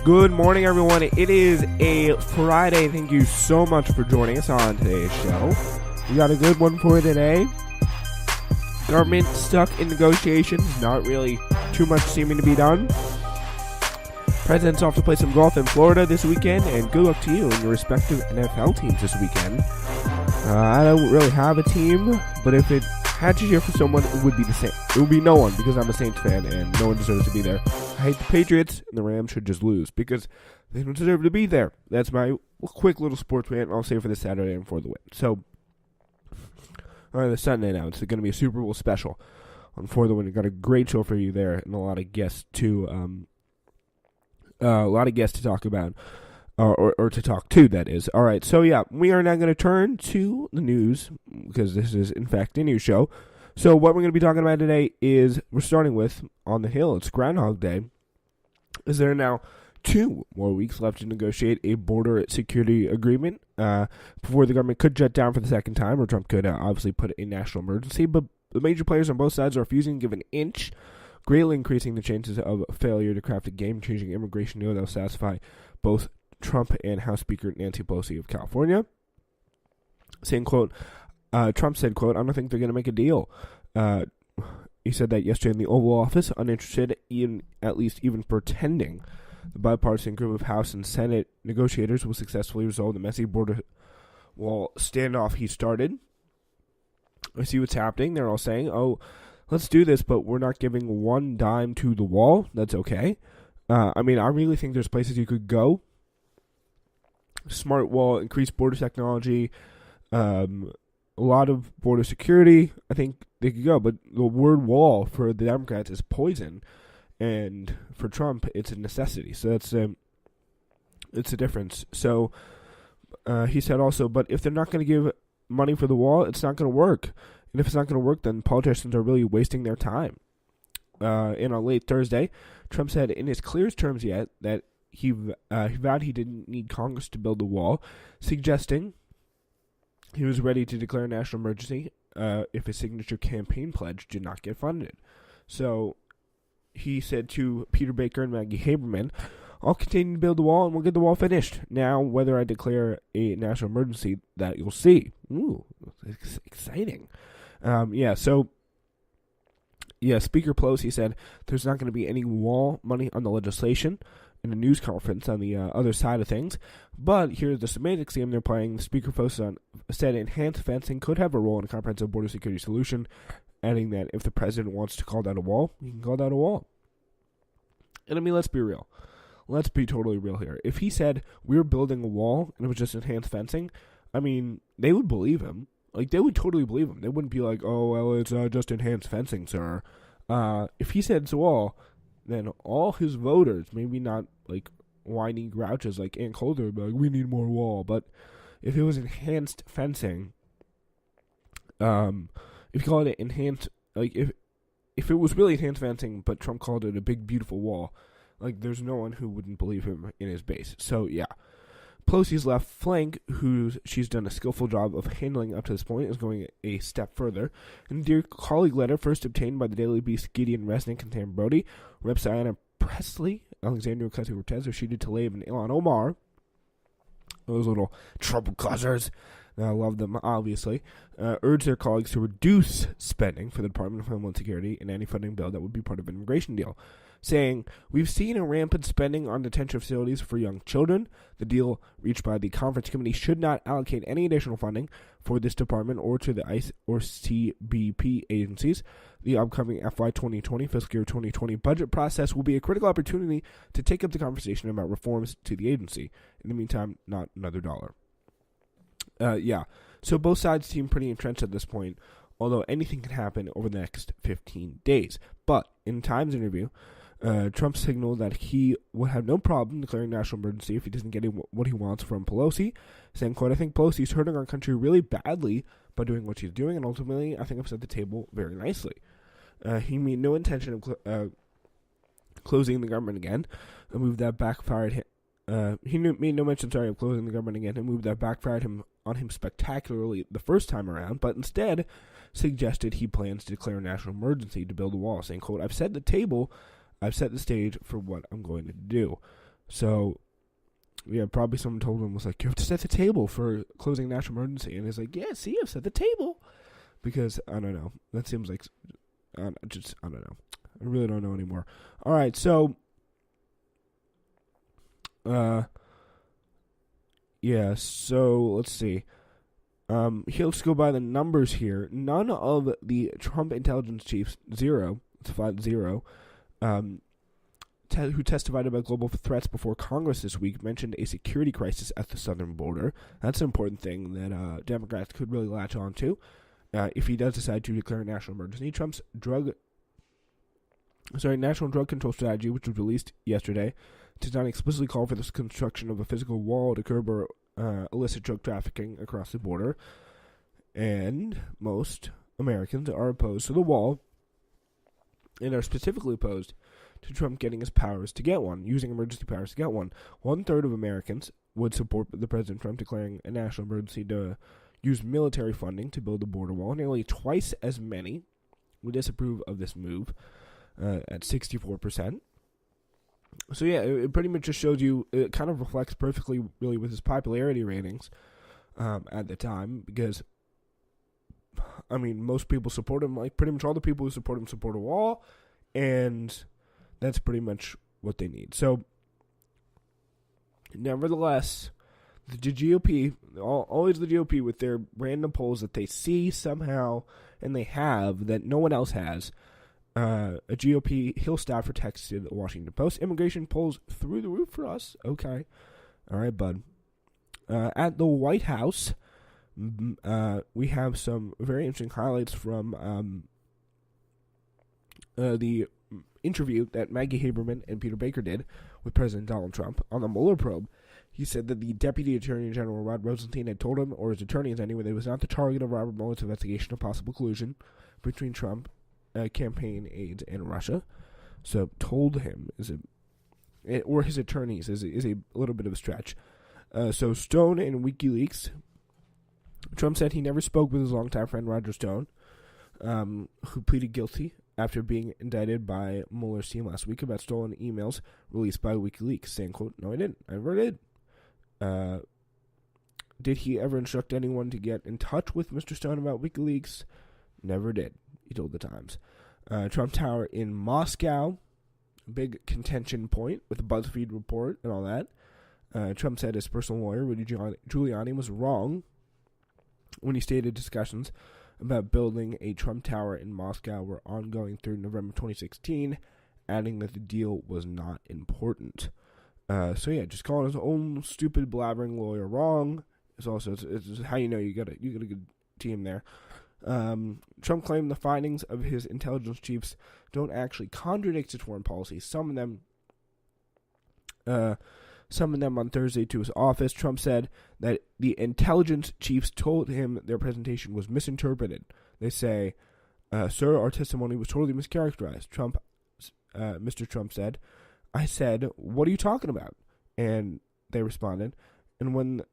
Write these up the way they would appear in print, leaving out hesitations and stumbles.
Good morning, everyone. It is a Friday. Thank you so much for joining us on today's show. We got a good one for you today. Government stuck in negotiations. Not really too much seeming to be done. President's off to play some golf in Florida this weekend, and good luck to you and your respective NFL teams this weekend. I don't really have a team, but if it had to cheer for someone, it would be the same. It would be no one, because I'm a Saints fan and no one deserves to be there. I hate the Patriots, and the Rams should just lose because they don't deserve to be there. That's my quick little sports rant. I'll save for this Saturday and for the win. So, the Sunday now, it's going to be a Super Bowl special on For the Win. We've got a great show for you there, and a lot of guests to talk about. Or to talk to, that is. All right, so yeah, we are now going to turn to the news, because this is, in fact, a news show. So what we're going to be talking about today is, we're starting with, on the Hill, it's Groundhog Day. Is there now 2 more weeks left to negotiate a border security agreement before the government could shut down for the second time, or Trump could obviously put a national emergency, but the major players on both sides are refusing to give an inch, greatly increasing the chances of failure to craft a game-changing immigration deal that will satisfy both Trump and House Speaker Nancy Pelosi of California, saying, quote, Trump said, quote, I don't think they're going to make a deal. He said that yesterday in the Oval Office, uninterested in at least even pretending the bipartisan group of House and Senate negotiators will successfully resolve the messy border wall standoff he started. I see what's happening. They're all saying, oh, let's do this, but we're not giving one dime to the wall. That's okay. I really think there's places you could go. Smart wall, increased border technology, a lot of border security. I think they could go, but the word wall for the Democrats is poison, and for Trump, it's a necessity. So it's a difference. So he said also, but if they're not going to give money for the wall, it's not going to work. And if it's not going to work, then politicians are really wasting their time. And on late Thursday, Trump said in his clearest terms yet that he vowed he didn't need Congress to build the wall, suggesting he was ready to declare a national emergency if his signature campaign pledge did not get funded. So he said to Peter Baker and Maggie Haberman, I'll continue to build the wall and we'll get the wall finished. Now, whether I declare a national emergency, that you'll see. Ooh, it's exciting. Speaker Pelosi said there's not going to be any wall money on the legislation in a news conference on the other side of things. But here's the semantics game they're playing. The Speaker said enhanced fencing could have a role in a comprehensive border security solution, adding that if the president wants to call that a wall, he can call that a wall. And let's be real. Let's be totally real here. If he said we're building a wall and it was just enhanced fencing, they would believe him. Like, they would totally believe him. They wouldn't be like, oh, well, it's just enhanced fencing, sir. If he said it's a wall, then all his voters, maybe not like whiny grouches like Ann Coulter, would be like, we need more wall. But if it was enhanced fencing, if you call it enhanced, like if it was really enhanced fencing, but Trump called it a big, beautiful wall, like there's no one who wouldn't believe him in his base. So, yeah. Pelosi's left flank, who she's done a skillful job of handling up to this point, is going a step further. In a Dear Colleague letter first obtained by the Daily Beast Gideon Resnick and Tam Brody, Reps Ayanna Pressley, Alexandria Ocasio-Cortez, Rashida Tlaib, and Ilhan Omar, those little trouble causers, I love them, obviously, urge their colleagues to reduce spending for the Department of Homeland Security in any funding bill that would be part of an immigration deal, saying, we've seen a rampant spending on detention facilities for young children. The deal reached by the conference committee should not allocate any additional funding for this department or to the ICE or CBP agencies. The upcoming FY 2020, fiscal year 2020 budget process will be a critical opportunity to take up the conversation about reforms to the agency. In the meantime, not another dollar. So both sides seem pretty entrenched at this point, although anything can happen over the next 15 days. But in Times interview, Trump signaled that he would have no problem declaring national emergency if he doesn't get what he wants from Pelosi, saying, quote, I think Pelosi is hurting our country really badly by doing what she's doing, and ultimately I think I've set the table very nicely. He made no intention of closing the government again, a move that backfired him. Made no mention of closing the government again, a move that backfired on him spectacularly the first time around, but instead suggested he plans to declare a national emergency to build a wall, saying, quote, I've set the stage for what I'm going to do. So, yeah, probably someone told him, was like, you have to set the table for closing national emergency. And he's like, yeah, see, I've set the table. Because, I don't know. That seems like, I don't know. I really don't know anymore. All right, so, yeah, so let's see. Let's go by the numbers here. None of the Trump intelligence chiefs, it's 5-0, who testified about global threats before Congress this week mentioned a security crisis at the southern border. That's an important thing that Democrats could really latch on to if he does decide to declare a national emergency. Trump's national drug control strategy, which was released yesterday, does not explicitly call for the construction of a physical wall to curb illicit drug trafficking across the border. And most Americans are opposed to the wall and are specifically opposed to Trump getting his powers to get one, using emergency powers to get one. 1/3 of Americans would support the President Trump declaring a national emergency to use military funding to build a border wall. Nearly twice as many would disapprove of this move, at 64%. So yeah, it pretty much just shows you, it kind of reflects perfectly really with his popularity ratings at the time, because, I mean, most people support him. Like, pretty much all the people who support him support a wall, and that's pretty much what they need. So, nevertheless, the GOP, always the GOP with their random polls that they see somehow, and they have, that no one else has. A GOP Hill staffer texted the Washington Post, immigration polls through the roof for us. Okay. All right, bud. At the White House, we have some very interesting highlights from the interview that Maggie Haberman and Peter Baker did with President Donald Trump on the Mueller probe. He said that the Deputy Attorney General Rod Rosenstein had told him, or his attorneys anyway, that he was not the target of Robert Mueller's investigation of possible collusion between Trump campaign aides and Russia. So told him or his attorneys is a little bit of a stretch. So Stone and WikiLeaks, Trump said he never spoke with his longtime friend Roger Stone, who pleaded guilty after being indicted by Mueller's team last week about stolen emails released by WikiLeaks, saying, quote, "No, I didn't. I never did." Did he ever instruct anyone to get in touch with Mr. Stone about WikiLeaks? Never did, he told the Times. Trump Tower in Moscow, big contention point with the BuzzFeed report and all that. Trump said his personal lawyer, Rudy Giuliani, was wrong when he stated discussions about building a Trump Tower in Moscow were ongoing through November 2016, adding that the deal was not important. So yeah, just calling his own stupid blabbering lawyer wrong is also it's how you know you got a good team there. Trump claimed the findings of his intelligence chiefs don't actually contradict his foreign policy. Some of them on Thursday to his office. Trump said that the intelligence chiefs told him their presentation was misinterpreted. They say, "Sir, our testimony was totally mischaracterized." Mr. Trump said, "I said, what are you talking about?" And they responded, "And when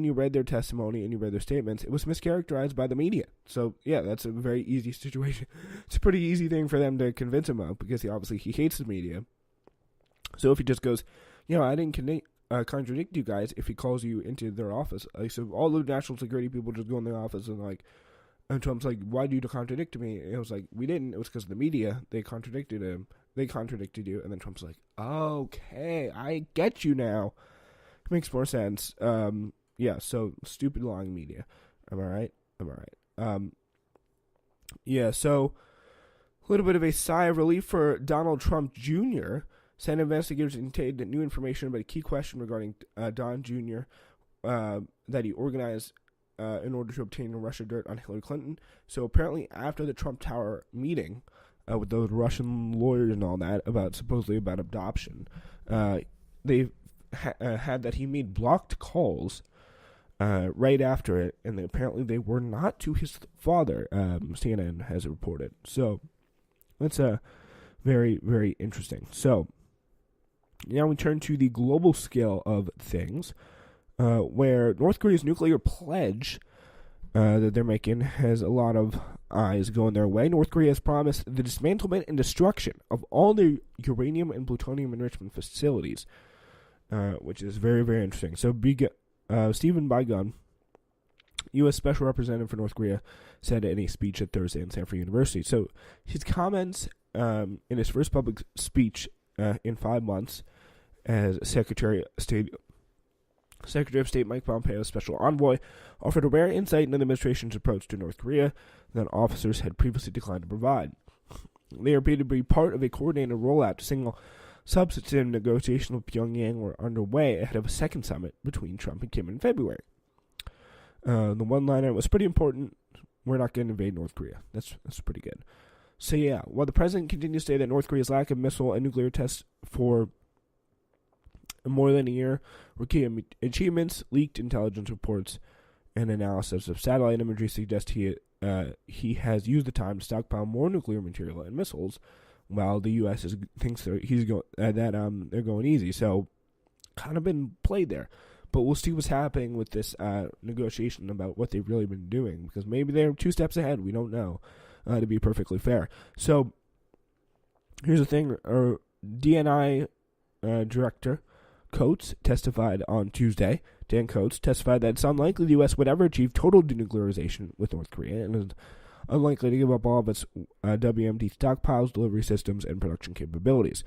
you read their testimony and you read their statements, it was mischaracterized by the media." So, yeah, that's a very easy situation. It's a pretty easy thing for them to convince him of, because he hates the media. So if he just goes, I didn't contradict you guys, if he calls you into their office. So all the national security people just go in their office and Trump's like, "Why do you contradict me?" And it was like, "We didn't. It was because of the media. They contradicted him. They contradicted you." And then Trump's like, "Okay, I get you now." It makes more sense. Yeah, so stupid lying media. Am I right? Yeah, so a little bit of a sigh of relief for Donald Trump Jr. Senate investigators obtained new information about a key question regarding Don Jr. That he organized in order to obtain Russia dirt on Hillary Clinton. So apparently after the Trump Tower meeting with those Russian lawyers and all that, supposedly about adoption, they had that he made blocked calls right after it, and apparently they were not to his father, CNN has reported. So that's very, very interesting. So now we turn to the global scale of things, where North Korea's nuclear pledge that they're making has a lot of eyes going their way. North Korea has promised the dismantlement and destruction of all their uranium and plutonium enrichment facilities. which is very, very interesting. So Stephen Biegun, U.S. Special Representative for North Korea, said in a speech at Thursday in Stanford University. So his comments in his first public speech in 5 months as Secretary of State Mike Pompeo's special envoy offered a rare insight into the administration's approach to North Korea that officers had previously declined to provide. They appeared to be part of a coordinated rollout to single substantive negotiations with Pyongyang were underway ahead of a second summit between Trump and Kim in February. The one-liner was pretty important. We're not going to invade North Korea. That's pretty good. So yeah, while the president continues to say that North Korea's lack of missile and nuclear tests for more than a year were key achievements, leaked intelligence reports and analysis of satellite imagery suggest he has used the time to stockpile more nuclear material and missiles, while the U.S. thinks they're going easy. So, kind of been played there. But we'll see what's happening with this negotiation about what they've really been doing, because maybe they're 2 steps ahead. We don't know, to be perfectly fair. So, here's the thing. DNI Director Coates testified on Tuesday. Dan Coates testified that it's unlikely the U.S. would ever achieve total denuclearization with North Korea, and is unlikely to give up all of its WMD stockpiles, delivery systems, and production capabilities.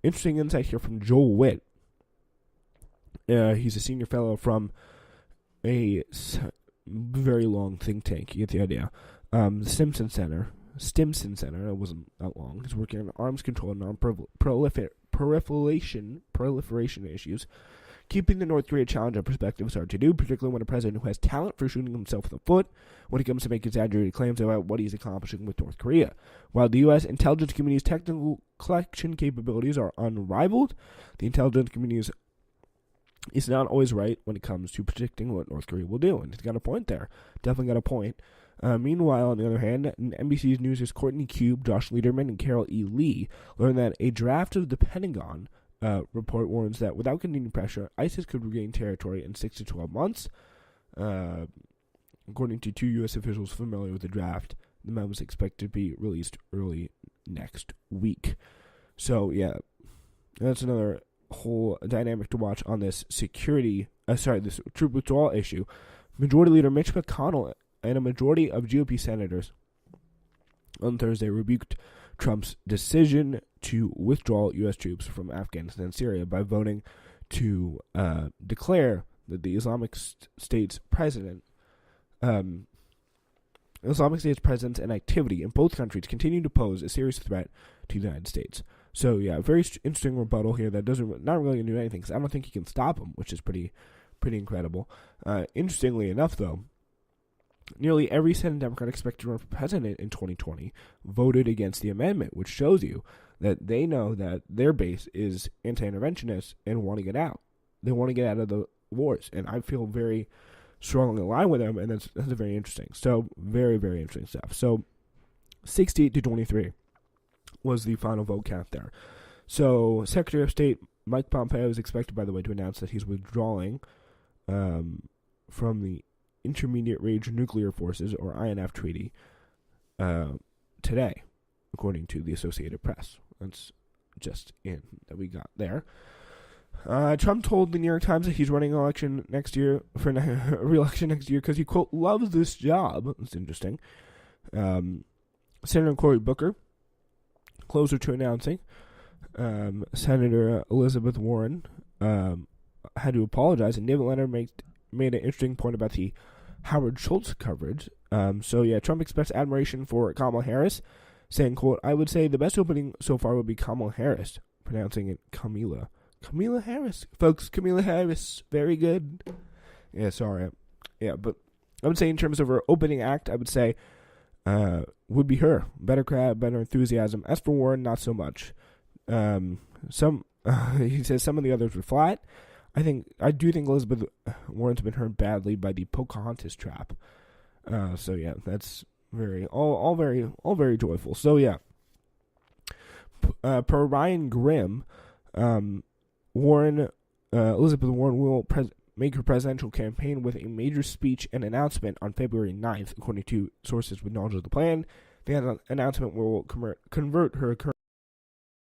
Interesting insight here from Joel Witt. He's a senior fellow from a very long think tank. You get the idea. The Stimson Center. It wasn't that long. He's working on arms control and non-proliferation issues. Keeping the North Korea challenge in perspective is hard to do, particularly when a president who has talent for shooting himself in the foot when it comes to make exaggerated claims about what he's accomplishing with North Korea. While the U.S. intelligence community's technical collection capabilities are unrivaled, the intelligence community is not always right when it comes to predicting what North Korea will do. And he's got a point there. Definitely got a point. Meanwhile, on the other hand, NBC's News' Courtney Cube, Josh Lederman, and Carol E. Lee learned that a draft of the Pentagon report warns that without continued pressure, ISIS could regain territory in 6 to 12 months. According to 2 U.S. officials familiar with the draft, the memo is expected to be released early next week. So, yeah, that's another whole dynamic to watch on this this troop withdrawal issue. Majority Leader Mitch McConnell and a majority of GOP senators on Thursday rebuked Trump's decision to withdraw U.S. troops from Afghanistan and Syria by voting to declare that the Islamic State's presence and activity in both countries continue to pose a serious threat to the United States. So, yeah, very interesting rebuttal here that not really going to do anything, because I don't think he can stop him, which is pretty incredible. Interestingly enough, though, nearly every Senate Democrat expected to run for president in 2020 voted against the amendment, which shows you that they know that their base is anti-interventionist and want to get out. They want to get out of the wars, and I feel very strongly aligned with them, and that's very interesting. So, very, very interesting stuff. So, 68 to 23 was the final vote count there. So, Secretary of State Mike Pompeo is expected, by the way, to announce that he's withdrawing from the Intermediate Range Nuclear Forces, or INF Treaty, today, according to the Associated Press. That's just in that we got there. Trump told the New York Times that he's running an election next year for a re-election next year because he, quote, loves this job. That's interesting. Senator Cory Booker, closer to announcing, Senator Elizabeth Warren had to apologize, and David Leonard made an interesting point about the Howard Schultz coverage. So, yeah, Trump expects admiration for Kamala Harris, saying, quote, I would say the best opening so far would be Kamala Harris, pronouncing it Kamala. Kamala Harris. Folks, Kamala Harris. Very good. Yeah, sorry. Yeah, but I would say in terms of her opening act, I would say would be her. Better crowd, better enthusiasm. As for Warren, not so much. He says some of the others were flat. I do think Elizabeth Warren's been hurt badly by the Pocahontas trap. So yeah, that's all very joyful. So yeah, per Ryan Grimm, Elizabeth Warren will make her presidential campaign with a major speech and announcement on February 9th, according to sources with knowledge of the plan. The announcement will convert her current